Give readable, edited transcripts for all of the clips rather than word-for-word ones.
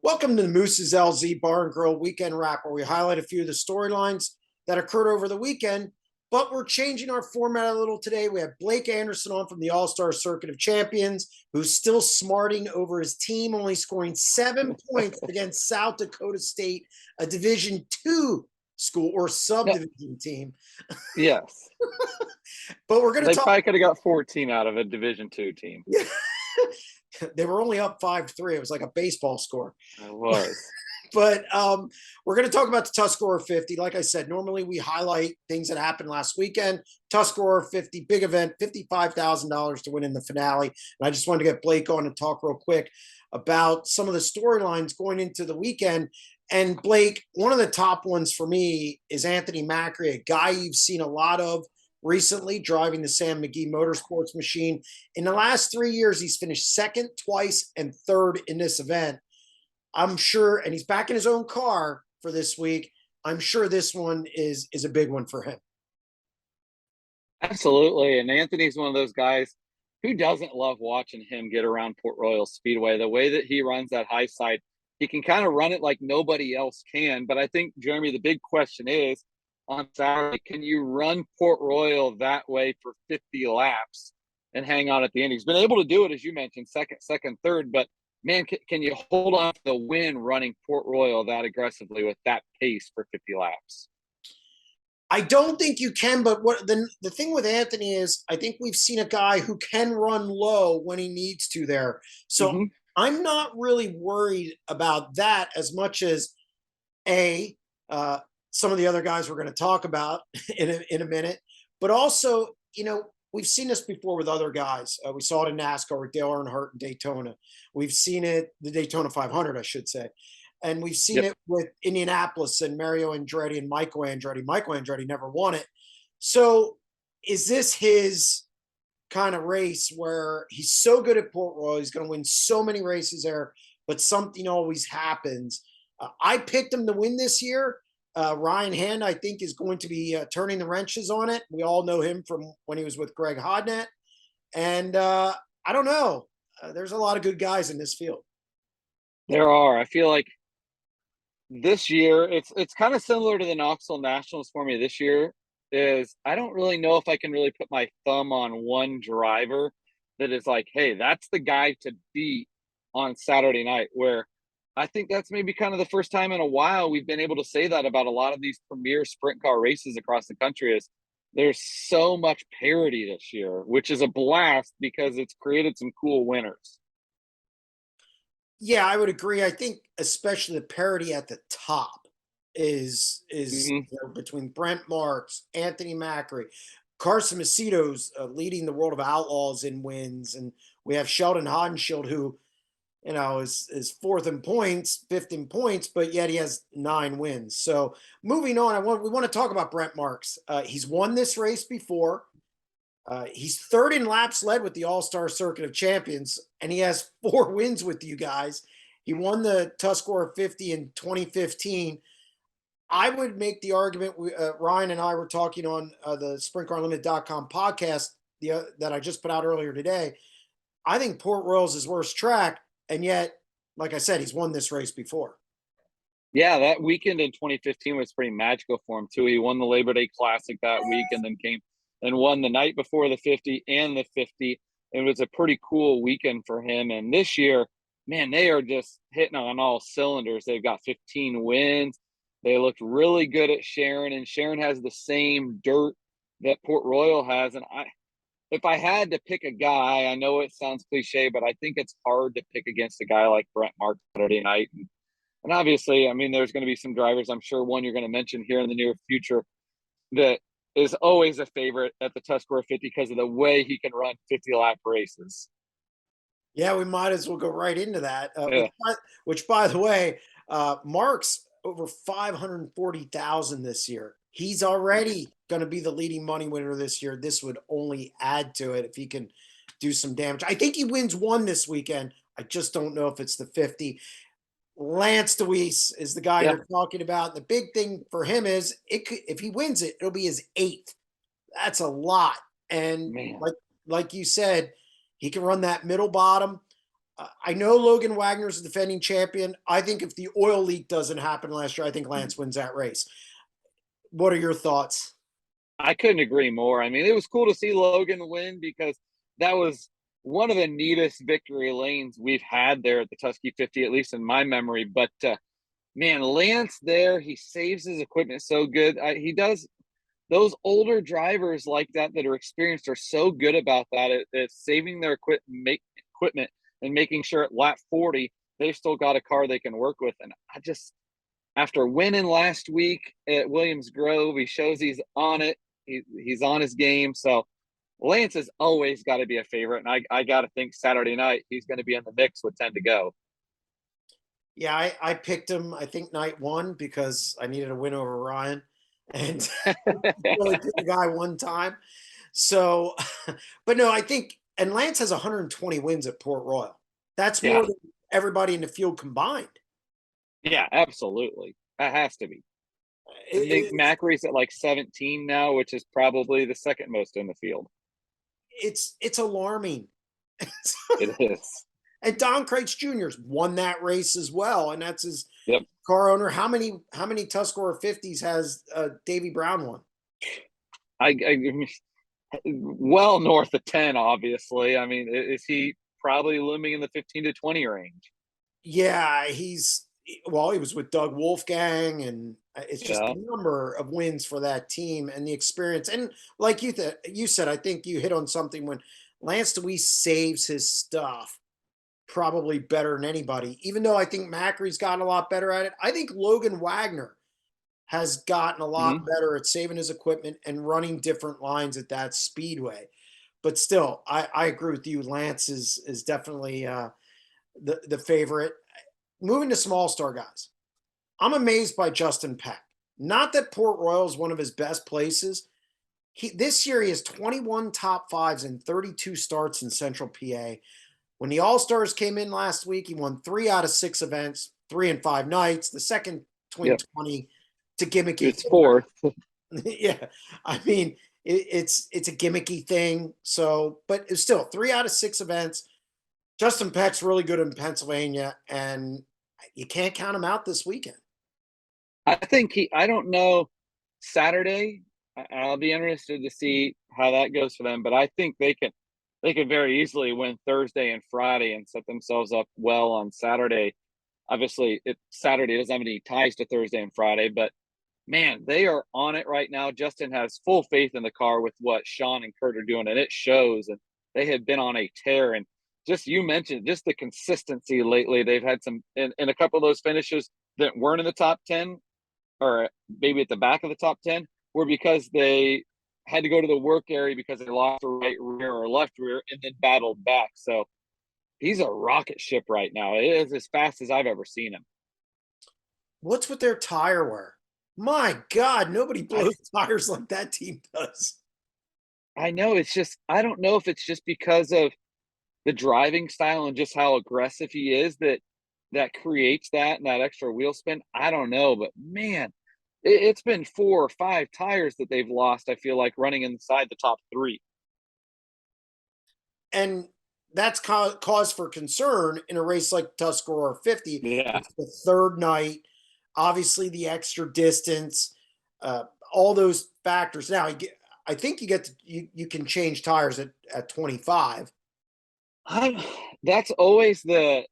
Welcome to the Moose's LZ Bar and Grill Weekend Wrap, where we highlight a few of the storylines that occurred over the weekend. But we're changing our format a little today. We have Blake Anderson on from the All-Star Circuit of Champions, who's still smarting over his team, only scoring 7 points against South Dakota State, a Division II school or No, subdivision team. yes. But we're going to They talk. probably could have got 14 out of a Division two team. They were only up 5-3. It was like a baseball score. It was. But we're going to talk about the Tuscarora 50. Like I said, normally we highlight things that happened last weekend. Tuscarora 50, big event, $55,000 to win in the finale. And I just wanted to get Blake on and talk real quick about some of the storylines going into the weekend. And Blake, one of the top ones for me is Anthony Macri, a guy you've seen a lot of recently driving the Sam McGee Motorsports machine. In the last 3 years, he's finished second twice and third in this event. I'm sure, and he's back in his own car for this week. I'm sure this one is a big one for him. Absolutely. And Anthony's one of those guys who doesn't love watching him get around Port Royal Speedway. The way that he runs that high side, he can kind of run it like nobody else can. But I think, Jeremy, the big question is on Saturday, can you run Port Royal that way for 50 laps and hang on at the end? He's been able to do it, as you mentioned, second, third. But man, can you hold on to the win running Port Royal that aggressively with that pace for 50 laps? I don't think you can, but what the thing with Anthony is I think we've seen a guy who can run low when he needs to there. So Mm-hmm. I'm not really worried about that as much as a some of the other guys we're going to talk about in a minute, but also, we've seen this before with other guys. We saw it in NASCAR with Dale Earnhardt in Daytona. We've seen it, the Daytona 500, I should say. And we've seen Yep. it with Indianapolis and Mario Andretti and Michael Andretti. Michael Andretti never won it. So is this his kind of race where he's so good at Port Royal, he's going to win so many races there, but something always happens? I picked him to win this year. Ryan Hand, I think, is going to be turning the wrenches on it. We all know him from when he was with Greg Hodnett. And I don't know. There's a lot of good guys in this field. There are. I feel like this year it's kind of similar to the Knoxville Nationals for me this year. Is I don't really know if I can really put my thumb on one driver that is like, hey, that's the guy to beat on Saturday night. Where I think that's maybe kind of the first time in a while we've been able to say that about a lot of these premier sprint car races across the country. Is there's so much parity this year, which is a blast because it's created some cool winners. Yeah, I would agree. I think especially the parity at the top is Mm-hmm. between Brent Marks, Anthony Macri, Carson Macedo's leading the World of Outlaws in wins, and we have Sheldon Hodenshield, who is fourth in points, fifth in points, but yet he has 9 wins. So moving on, we want to talk about Brent Marks. He's won this race before. He's third in laps led with the All-Star Circuit of Champions, and he has 4 wins with you guys. He won the Tuscarora 50 in 2015. I would make the argument, Ryan and I were talking on the SprintCarLimited.com podcast that I just put out earlier today. I think Port Royal's his worst track, and yet, like I said, he's won this race before. Yeah, that weekend in 2015 was pretty magical for him too. He won the Labor Day Classic that week and then came and won the night before the 50 and the 50. It was a pretty cool weekend for him. And this year, man, they are just hitting on all cylinders. They've got 15 wins. They looked really good at Sharon, and Sharon has the same dirt that Port Royal has. And if I had to pick a guy, I know it sounds cliche, but I think it's hard to pick against a guy like Brent Marks Saturday night. And obviously, I mean, there's going to be some drivers, I'm sure one you're going to mention here in the near future that is always a favorite at the Tuscarora 50 because of the way he can run 50 lap races. Yeah, we might as well go right into that. Yeah. Which, by the way, Mark's over 540,000 this year. He's already going to be the leading money winner this year. This would only add to it if he can do some damage. I think he wins one this weekend. I just don't know if it's the 50. Lance Dewees is the guy Yeah. you're talking about. The big thing for him is if he wins it, it'll be his 8th. That's a lot. And Man. like you said, he can run that middle bottom. I know Logan Wagner's a defending champion. I think if the oil leak doesn't happen last year, I think Lance wins that race. What are your thoughts? I couldn't agree more. I mean, it was cool to see Logan win because that was one of the neatest victory lanes we've had there at the Tusky 50, at least in my memory. But man, Lance there, he saves his equipment so good. He does. Those older drivers like that are experienced are so good about that. It's saving their equipment and making sure at lap 40 they've still got a car they can work with. And I just, after winning last week at Williams Grove, he shows he's on it. He's on his game. So Lance has always got to be a favorite. And I got to think Saturday night he's going to be in the mix with 10 to go. Yeah, I picked him, I think, night one because I needed a win over Ryan. And really picked the guy one time. So, but no, I think, and Lance has 120 wins at Port Royal. That's Yeah. more than everybody in the field combined. Yeah, absolutely. That has to be. I think It, Macri's at like 17 now, which is probably the second most in the field. it's alarming. It is. And Don Kreitz Jr.'s won that race as well, and that's his Yep. car owner. How many Tuscarora 50s has Davy Brown won? I well north of 10, obviously. I mean, is he probably looming in the 15 to 20 range? Yeah, well, he was with Doug Wolfgang, and it's just Yeah. the number of wins for that team and the experience. And like you said, I think you hit on something when Lance Dewees saves his stuff probably better than anybody. Even though I think Macri's gotten a lot better at it, I think Logan Wagner has gotten a lot Mm-hmm. better at saving his equipment and running different lines at that speedway. But still, I agree with you. Lance is definitely the favorite. Moving to small star guys, I'm amazed by Justin Peck. Not that Port Royal is one of his best places. This year he has 21 top fives and 32 starts in Central PA. When the All Stars came in last week, he won 3 out of 6 events, 3 and 5 nights. The second twin Yep. 20 to gimmicky. It's fourth. Yeah, I mean it's a gimmicky thing. So, but it's still 3 out of 6 events. Justin Peck's really good in Pennsylvania, and you can't count him out this weekend. I think I don't know Saturday. I'll be interested to see how that goes for them, but I think they could very easily win Thursday and Friday and set themselves up well on Saturday. Obviously, Saturday doesn't have any ties to Thursday and Friday, but man, they are on it right now. Justin has full faith in the car with what Sean and Kurt are doing, and it shows. And they have been on a tear. And just you mentioned just the consistency lately. They've had some in a couple of those finishes that weren't in the top 10 or maybe at the back of the top 10 were because they had to go to the work area because they lost a right rear or left rear and then battled back. So he's a rocket ship right now. It is as fast as I've ever seen him. What's with their tire wear? My God, nobody I blows tires like that team does. I know it's just I don't know if it's just because of the driving style and just how aggressive he is that creates that and that extra wheel spin. I don't know, but man, it's been 4 or 5 tires that they've lost. I feel like running inside the top 3. And that's cause for concern in a race like Tuscarora 50. Yeah, It's the third night, obviously the extra distance, all those factors. Now, I think you can change tires at 25. I'm. That's always the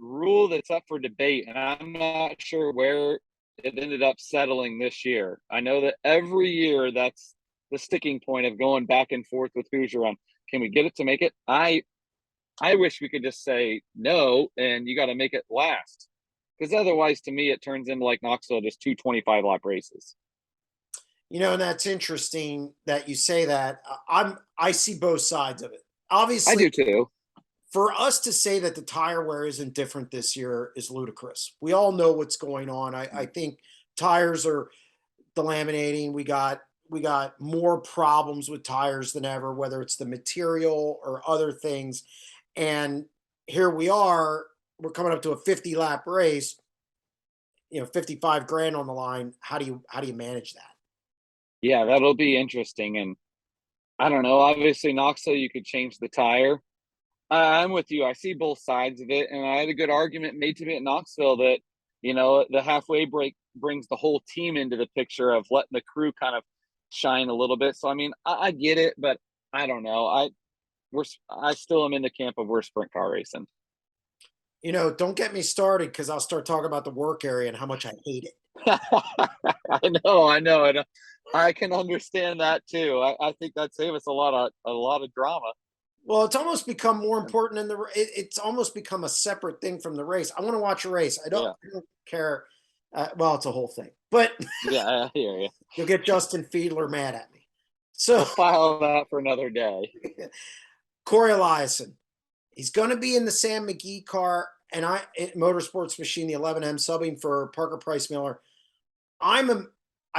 rule that's up for debate, and I'm not sure where it ended up settling this year. I know that every year that's the sticking point of going back and forth with Hoosier on can we get it to make it. I wish we could just say no, and you got to make it last, because otherwise, to me, it turns into like Knoxville, just 2 25-lap races. And that's interesting that you say that. I see both sides of it. I Obviously, do too. for us to say that the tire wear isn't different this year is ludicrous. We all know what's going on. I think tires are delaminating. We got more problems with tires than ever, whether it's the material or other things. And here we are, we're coming up to a 50 lap race, 55 grand on the line. How do you manage that? Yeah, that'll be interesting. And I don't know. Obviously, Knoxville, you could change the tire. I'm with you. I see both sides of it, and I had a good argument made to me at Knoxville that the halfway break brings the whole team into the picture of letting the crew kind of shine a little bit. So I mean, I get it, but I don't know. I still am in the camp of we're sprint car racing. Don't get me started because I'll start talking about the work area and how much I hate it. I know, and I can understand that too. I think that save us a lot of drama. Well, it's almost become more important in it's almost become a separate thing from the race. I want to watch a race. Yeah, I don't care. Well, it's a whole thing, but yeah, I hear you. you'll get Justin Fiedler mad at me. We'll So file that for another day. Corey Eliason, he's going to be in the Sam McGee car, and Motorsports Machine, the 11M, subbing for Parker Price Miller. I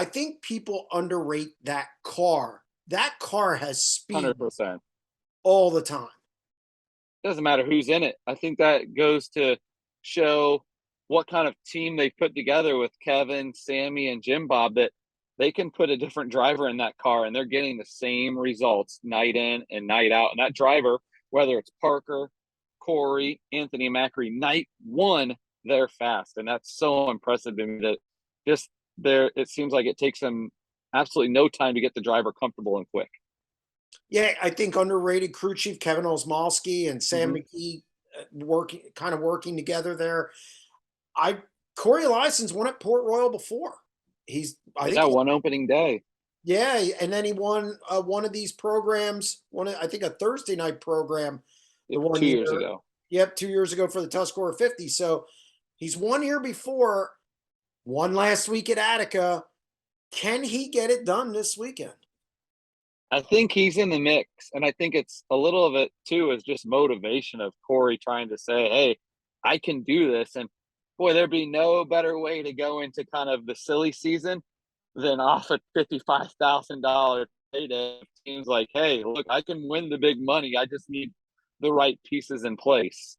think people underrate that car. That car has speed 100%. all the time. Doesn't matter who's in it. I think that goes to show what kind of team they put together with Kevin, Sammy, and Jim Bob, that they can put a different driver in that car and they're getting the same results night in and night out. And that driver, whether it's Parker, Corey, Anthony Macri, night one, they're fast. And that's so impressive to me that just there, it seems like it takes them absolutely no time to get the driver comfortable and quick. Yeah, I think underrated crew chief Kevin Osmowski and Sam Mm-hmm. McGee working together there. I Corey Eliason's won at Port Royal before. I think Yeah, one opening day. yeah, and then he won one of these programs, I think a Thursday night program, the one 2 years year. ago. Yep, 2 years ago for the Tuscarora 50. So he's won here before, won last week at Attica. Can he get it done this weekend? I think he's in the mix, and I think it's a little of it too is just motivation of Corey trying to say, "Hey, I can do this." And boy, there'd be no better way to go into kind of the silly season than off a $55,000 payday. It seems like, hey, look, I can win the big money. I just need the right pieces in place.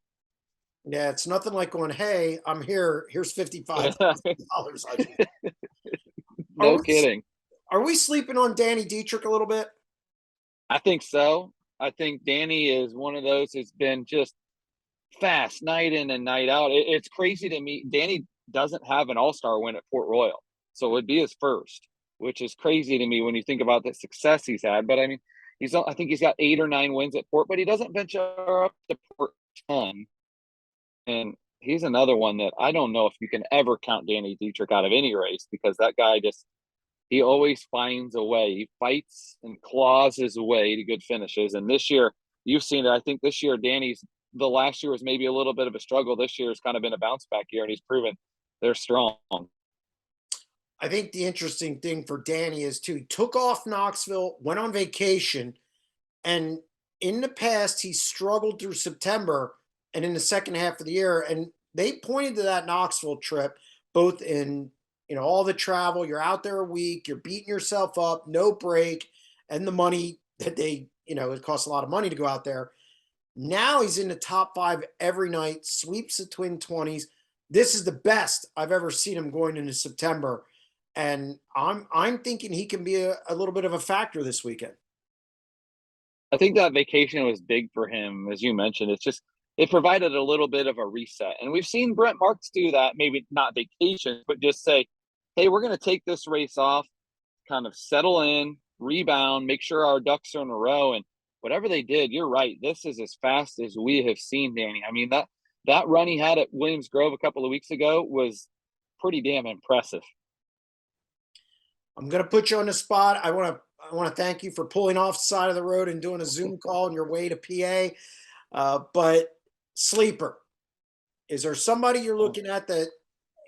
Yeah, it's nothing like going, "Hey, I'm here. Here's $55,000." Are No we kidding. are we sleeping on Danny Dietrich a little bit? I think so. I think Danny is one of those who's been just fast night in and night out. It's crazy to me. Danny doesn't have an all-star win at Port Royal, so it would be his first, which is crazy to me when you think about the success he's had. But I mean, I think he's got 8 or 9 wins at Port, but he doesn't venture up to Port a ton. And he's another one that I don't know if you can ever count Danny Dietrich out of any race, because that guy he always finds a way. He fights and claws his way to good finishes. And this year, you've seen it. I think this year, the last year was maybe a little bit of a struggle. This year has kind of been a bounce back year, and he's proven they're strong. I think the interesting thing for Danny is too, he took off Knoxville, went on vacation, and in the past he struggled through September and in the second half of the year. And they pointed to that Knoxville trip, both in all the travel. You're out there a week, you're beating yourself up, no break, and the money that it costs a lot of money to go out there. Now he's in the top 5 every night, sweeps the twin 20s. This is the best I've ever seen him going into September. And I'm thinking he can be a little bit of a factor this weekend. I think that vacation was big for him, as you mentioned. It provided a little bit of a reset. And we've seen Brent Marks do that, maybe not vacation, but just say, hey, we're going to take this race off, kind of settle in, rebound, make sure our ducks are in a row. And whatever they did, you're right. This is as fast as we have seen Danny. I mean, that run he had at Williams Grove a couple of weeks ago was pretty damn impressive. I'm going to put you on the spot. I want to thank you for pulling off the side of the road and doing a Zoom call on your way to PA. But sleeper, is there somebody you're looking at that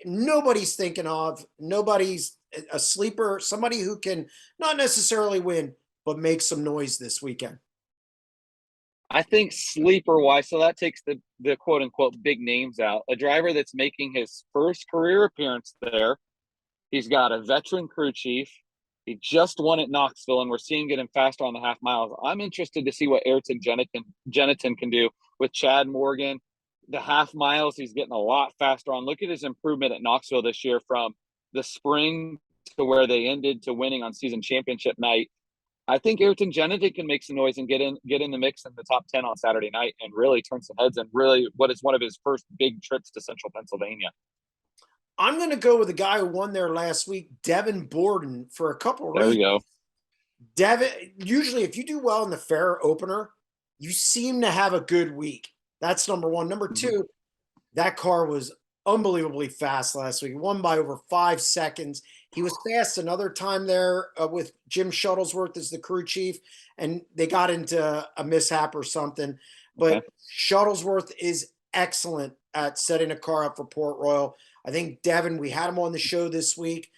nobody's thinking of? Nobody's a sleeper, somebody who can not necessarily win, but make some noise this weekend. I think sleeper wise, so that takes the quote unquote big names out. A driver that's making his first career appearance there. He's got a veteran crew chief. He just won at Knoxville, and we're seeing him faster on the half miles. I'm interested to see what Ayrton Geniton can do with Chad Morgan. The half miles, he's getting a lot faster on. Look at his improvement at Knoxville this year from the spring to where they ended to winning on season championship night. I think Ayrton Genetic can make some noise and get in the mix in the top 10 on Saturday night and really turn some heads and really what is one of his first big trips to Central Pennsylvania. I'm going to go with the guy who won there last week, Devin Borden, for a couple of There we reasons. go. Devin, usually if you do well in the fair opener, you seem to have a good week. That's number one. Number two, that car was unbelievably fast last week. He won by over 5 seconds. He was fast another time there with Jim Shuttlesworth as the crew chief, and they got into a mishap or something. But Okay. Shuttlesworth is excellent at setting a car up for Port Royal. I think Devin, we had him on the show this week.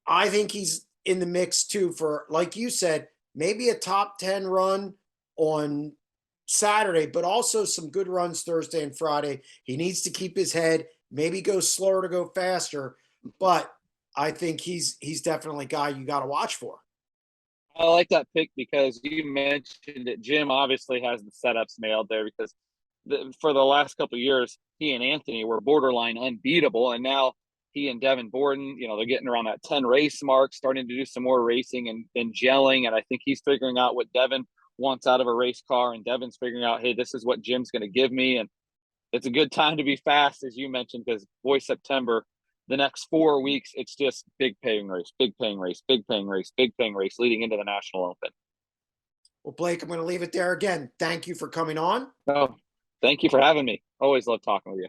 I think he's in the mix too for, like you said, maybe a top 10 run on Saturday, but also some good runs Thursday and Friday. He needs to keep his head, maybe go slower to go faster, but I think he's definitely a guy you got to watch for. I like that pick because you mentioned that Jim obviously has the setups nailed there because for the last couple of years, he and Anthony were borderline unbeatable. And now he and Devin Borden, they're getting around that 10 race mark, starting to do some more racing and gelling. And I think he's figuring out what Devin wants out of a race car. And Devin's figuring out, hey, this is what Jim's going to give me. And it's a good time to be fast, as you mentioned, because boy, September, the next 4 weeks, it's just big paying race, big paying race, big paying race, big paying race leading into the National Open. Well, Blake, I'm going to leave it there again. Thank you for coming on. Oh, thank you for having me. Always love talking with you.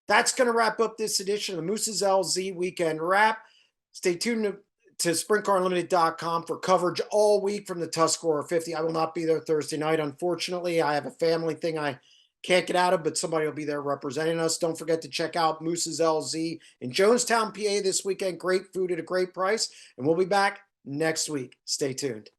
That's going to wrap up this edition of the Moose's LZ Weekend Wrap. Stay tuned to SprintCarUnlimited.com for coverage all week from the Tuscarora 50. I will not be there Thursday night, unfortunately. I have a family thing I can't get out of, but somebody will be there representing us. Don't forget to check out Moose's LZ in Jonestown, PA this weekend. Great food at a great price. And we'll be back next week. Stay tuned.